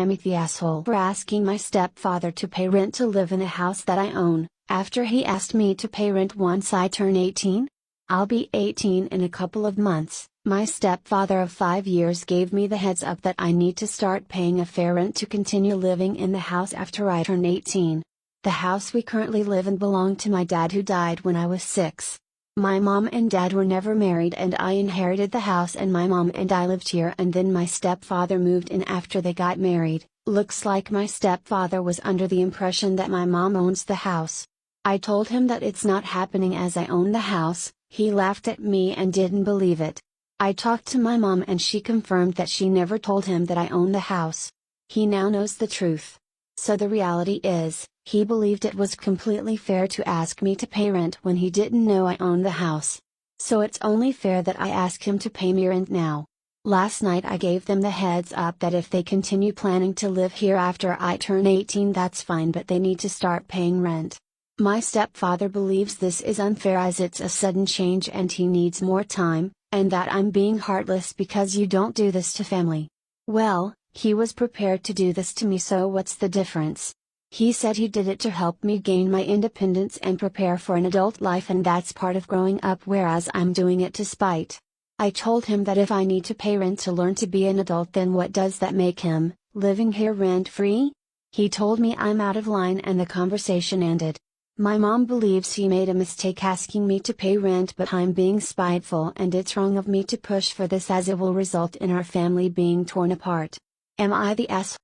am I the asshole for asking my stepfather to pay rent to live in a house that I own, after he asked me to pay rent once I turn 18? I'll be 18 in a couple of months. My stepfather of 5 years gave me the heads up that I need to start paying a fair rent to continue living in the house after I turn 18. The house we currently live in belonged to my dad, who died when I was 6. My mom and dad were never married and I inherited the house, and my mom and I lived here, and then my stepfather moved in after they got married. Looks like my stepfather was under the impression that my mom owns the house. I told him that it's not happening as I own the house. He laughed at me and didn't believe it. I talked to my mom and she confirmed that she never told him that I own the house. He now knows the truth. So the reality is, he believed it was completely fair to ask me to pay rent when he didn't know I owned the house. So it's only fair that I ask him to pay me rent now. Last night I gave them the heads up that if they continue planning to live here after I turn 18, that's fine, but they need to start paying rent. My stepfather believes this is unfair as it's a sudden change and he needs more time, and that I'm being heartless because you don't do this to family. Well, he was prepared to do this to me, so what's the difference? He said he did it to help me gain my independence and prepare for an adult life, and that's part of growing up, whereas I'm doing it to spite. I told him that if I need to pay rent to learn to be an adult, then what does that make him, living here rent-free? He told me I'm out of line and the conversation ended. My mom believes he made a mistake asking me to pay rent, but I'm being spiteful and it's wrong of me to push for this as it will result in our family being torn apart. Am I the asshole?